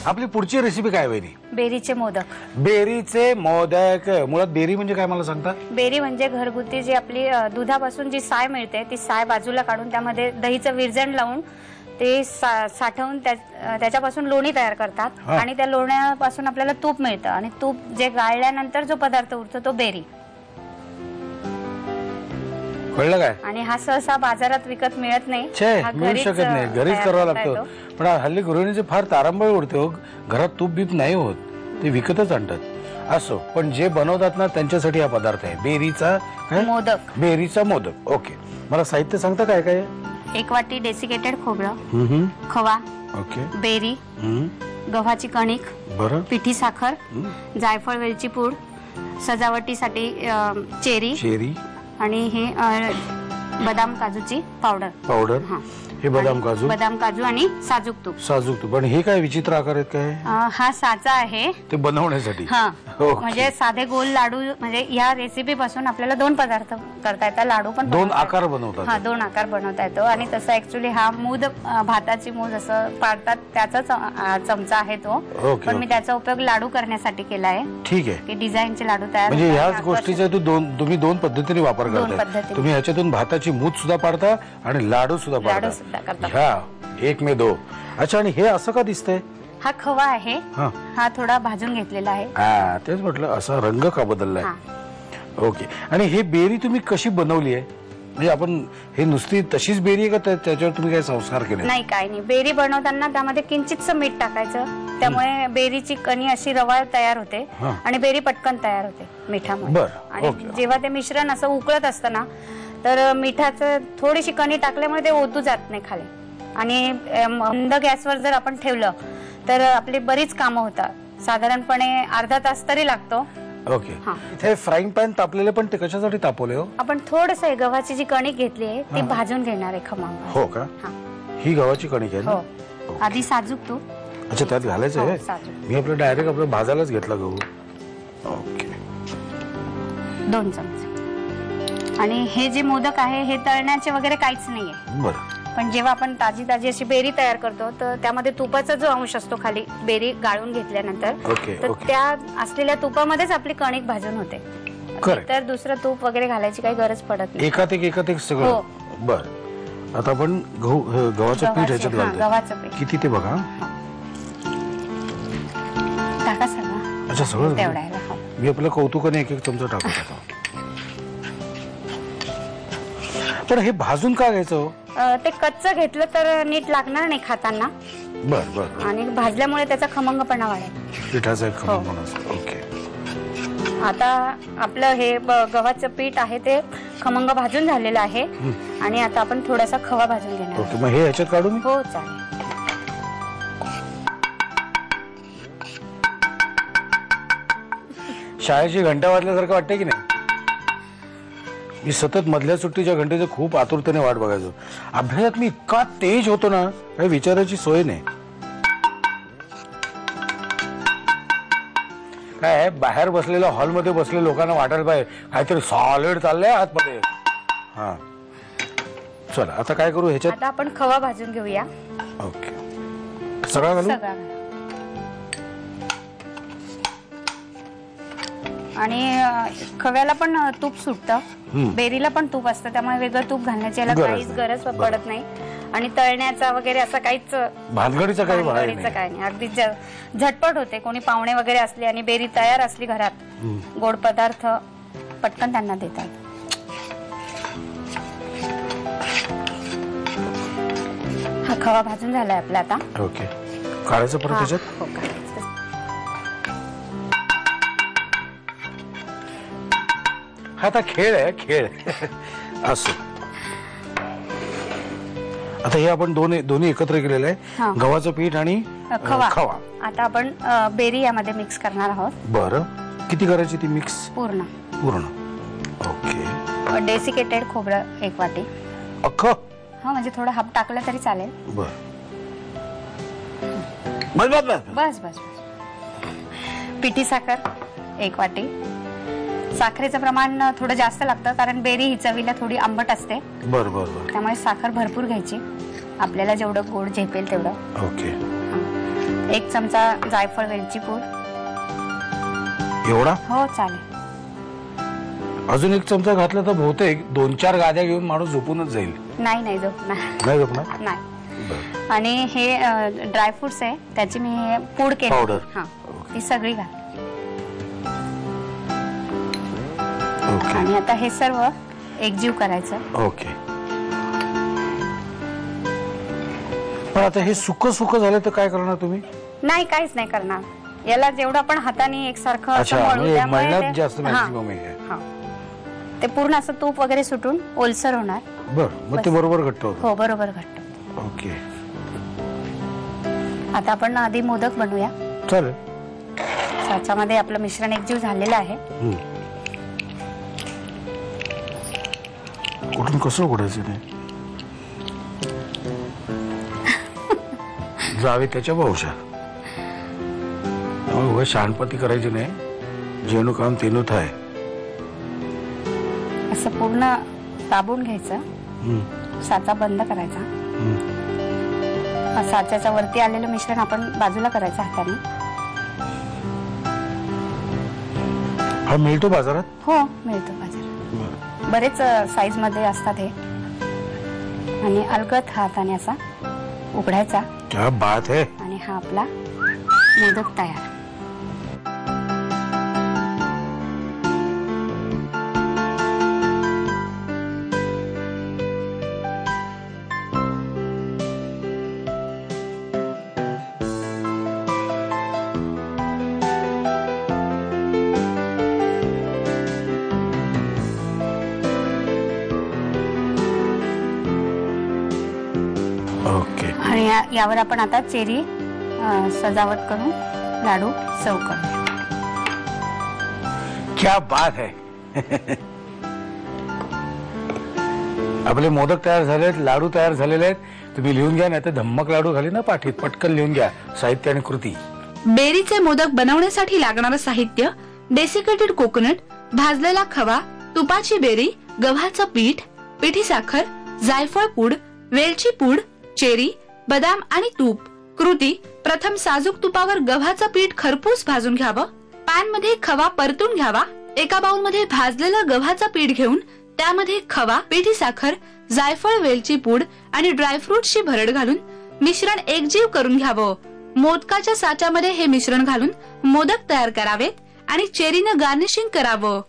आपली पुढची रेसिपी काय बेरी? बेरीचे मोदक. बेरीचे मोदक. मुळात बेरी म्हणजे काय मला सांगता? बेरी म्हणजे घरगुती जी आपली दुधापासून जी साय मिळते ती साय बाजूला काढून त्यामध्ये दहीचं विरजण लावून ते साठवून त्याच्यापासून लोणी तयार करतात आणि त्या लोण्यापासून आपल्याला तूप मिळतं आणि तूप जे गाळल्यानंतर जो पदार्थ उरतो तो बेरी. कळलं काय? आणि हा सहसा बाजारात विकत मिळत नाही, मिळू शकत नाही, घरीच करावा लागतो. पण हल्ली गृहिणीचे फार तारंबळ उडते हो, घरात तूप बीप नाही होत, ते विकतच आणतात. असो, पण जे बनवतात ना त्यांच्यासाठी हा पदार्थ आहे बेरीचा मोदक. बेरीचा मोदक. ओके, मला साहित्य सांगता काय काय? 1 वाटी डेसिकेटेड खोबरं, खवा, ओके, बेरी, गव्हाची कणिक, बरं, पिठी साखर, जायफळ वेलची पूड, सजावटीसाठी चेरी आणि हे बदाम काजूची पावडर. हे बदाम काजू आणि साजूक तूप. पण हे काय विचित्र आकार आहेत काय? हा साचा आहे ते बनवण्यासाठी. म्हणजे साधे गोल लाडू, म्हणजे या रेसिपी पासून आपल्याला 2 पदार्थ करता येतात. लाडू पण 2 आकार बनवतात. 2 आकार बनवता येतो. आणि तसं ऍक्च्युली हा मूद, भाताची मूद असं पाडतात त्याचा चमचा आहे तो, पण मी त्याचा उपयोग लाडू करण्यासाठी केला आहे. ठीक आहे, की डिझाईनचे लाडू तयार. म्हणजे ह्याच गोष्टीचा तुम्ही 2 पद्धतीने वापर करता. तुम्ही ह्याच्यातून भाताची मूद सुद्धा पाडता आणि लाडू सुद्धा पाडता. ह्या 1 में 2. अच्छा, आणि हे असं का दिसतंय? हा खवा आहे, हा थोडा भाजून घेतलेला आहे. तेच म्हटलं, असा रंग का बदललाय? ओके. आणि हे बेरी तुम्ही कशी बनवली आहे? म्हणजे आपण हे नुसती तशीच बेरी आहे का त्याच्यावर तुम्ही काही संस्कार केले? नाही, काय नाही. बेरी बनवताना त्यामध्ये किंचितसं मीठ टाकायचं, त्यामुळे बेरीची कणी अशी रवाळ तयार होते आणि बेरी पटकन तयार होते मिठामुळे. आणि जेव्हा ते मिश्रण असं उकळत असतं ना, तर मिठाचं थोडीशी कणी टाकल्यामुळे ते ओतू जात नाही खाली. आणि मंद गॅसवर जर आपण ठेवलं तर आपली बरीच कामं होतात. साधारणपणे अर्धा तास तरी लागतो. ओके. इथे फ्राईंग पॅन तापलेले, पण ते कशासाठी तापवले हो? आपण थोडस गव्हाची जी कणिक घेतली आहे ती भाजून घेणार आहे खमंग. हो का? ही गव्हाची कणिक आहे ना? आधी साजूक तूप. अच्छा, त्यात घालायचं आहे? मी आपलं डायरेक्ट आपलं भाजायलाच घेतला गहू. ओके. 2 चमचे. आणि हे जे मोदक आहे हे तळण्याचे वगैरे काहीच नाहीये. बरं. पण जेव्हा आपण ताजी अशी बेरी तयार करतो तर त्यामध्ये तुपाचा जो अंश असतो खाली बेरी गाळून घेतल्यानंतर, तर त्या असलेल्या तुपामध्येच आपली कणिक भाजून होते. तर दुसरं तूप वगैरे घालायची काही गरज पडत नाही. एकात एक सगळं. बर. आता आपण गव्हाचं पीठ ह्याच्यात घालतो. गव्हाचं पीठ किती ते बघा. टाका सगळं. अच्छा, सगळं तेवढं. मी आपल्या कौतुकाने 1 चमचा टाकत होतो. पण हे भाजून का घ्यायचं? ते कच्च घेतलं तर नीट लागणार नाही खाताना. बर. आणि भाजल्यामुळे त्याचा खमंगपणा वाढेल. पिठाचा एक खमंगपणा. ओके. आता आपलं हे गव्हाचं पीठ आहे ते खमंग भाजून झालेलं आहे. आणि आता आपण थोडासा खवा भाजून घेणार. ओके, मग हे ह्याच्यात काढू मी? हो, चालेल. शाळेची घंटा वाजल्यासारखं वाटतंय की नाही? मी सतत मधल्या सुट्टीच्या घंटेचं खूप आतुरतेने वाट बघायचो. अभ्यासात मी इतका तेज होतो ना, काही विचारायची सोय नाही. काय बाहेर बसलेल्या हॉलमध्ये बसलेल्या लोकांना वाटायला पाहिजे काहीतरी सॉलिड चाललंय आतमध्ये. चला, आता काय करू ह्याच्यात? आता आपण खवा भाजून घेऊया. ओके. सगळं घालू? आणि खव्याला पण तूप सुटतं, बेरीला पण तूप असतं, त्यामुळे वेगळं तूप घालण्याची याला काहीच गरज पडत नाही. आणि तळण्याचा वगैरे असं काहीच भानगडीचं काही नाही. अगदी झटपट होते. कोणी पाहुणे वगैरे असले आणि बेरी तयार असली घरात, गोड पदार्थ पटकन त्यांना देतात. हा खवा भाजून झालाय आपला आता. ओके. काढायचं परत त्याच्यात? हो, काढायचं. आता खेळ आहे, खेळ. असो. आता हे आपण दोन्ही एकत्र केलेलं आहे, गव्हाचं पीठ आणि खवा. आता आपण बेरी यामध्ये मिक्स करणार आहोत. बरं. किती करायची ती मिक्स? पूर्ण. ओके. डेसिकेटेड खोबरं 1 वाटी. अख्खं? म्हणजे थोडं हाफ टाकलं तरी चालेल. बस. पिठी साखर 1 वाटी. साखरेचं प्रमाण थोडं जास्त लागतं कारण बेरी ही चवीला थोडी आंबट असते. बरोबर. त्यामुळे साखर भरपूर घ्यायची. आपल्याला जेवढं गोड झेपेल तेवढं. ओके. 1 चमचा जायफळ वेलची पूड. एवढा? हो चालेल. अजून 1 चमचा घातला तर बहुतेक 2-4 गाद्या घेऊन माणूस झोपूनच जाईल. नाही झोपणार. नाही झोपणार? नाही. आणि हे ड्रायफ्रुट्स आहे त्याची मी हे पूड केली. पावडर. हा, ती सगळी घाल. ओके. आणि आता हे सर्व एकजीव करायचं. ओके. पण आता हे सुक झालं तर काय करणार तुम्ही? नाही, काहीच नाही करणार. याला जेवढं आपण हाताने एकसारखं असं मळू त्यामुळे जास्त मॅक्सिमम आहे. ते पूर्ण असं तूप वगैरे सुटून ओलसर होणार. बरं, मग ते बरोबर घट्ट होतं. हो, बरोबर घट्ट. ओके. आता आपण आधी मोदक बनवूया. चालेल. साच्यामध्ये आपलं मिश्रण एकजीव झालेलं आहे. कुठून कसं उघडायचं नाही जावे त्याच्या भाऊशा. उगा शहाणपती करायची नाही. जेणू काम तेनू थाय. असं पूर्ण दाबून घ्यायचं. साचा बंद करायचा. साच्याच्या वरती आलेलं मिश्रण आपण बाजूला करायचं हाताने. हा मिळतो बाजारात? हो, मिळतो बाजारात. बरेच साईज मध्ये असतात हे. आणि अलगद हाताने असा उघडायचा. क्या बात है. आणि हा आपला मोदक तयार. ओके. आणि यावर आपण आता चेरी सजावट करून लाडू सर्व करू. क्या बात है. आपले मोदक तयार झालेत, लाडू तयार झालेले आहेत. तुम्ही लिहून घ्या, नाही तर धम्मक लाडू घाली ना पाठीत. पटकन लिहून घ्या साहित्य आणि कृती. बेरीचे मोदक बनवण्यासाठी लागणारं साहित्य: डेसिकेटेड कोकोनट, भाजलेला खवा, तुपाची बेरी, गव्हाचं पीठ, पिठी साखर, जायफळ पूड, वेलची पूड, चेरी, बदाम आणि तूप. कृती: प्रथम साजूक तुपावर गव्हाचं पीठ खरपूस भाजून घ्यावं. पॅन मध्ये खवा परतून घ्यावा. एका बाउल मध्ये भाजलेलं गव्हाचं पीठ घेऊन त्यामध्ये खवा, पिठी साखर, जायफळ, वेलची पूड आणि ड्रायफ्रुट्सची भरड घालून मिश्रण एकजीव करून घ्यावं. मोदकाच्या साच्यामध्ये हे मिश्रण घालून मोदक तयार करावेत आणि चेरीनं गार्निशिंग करावं.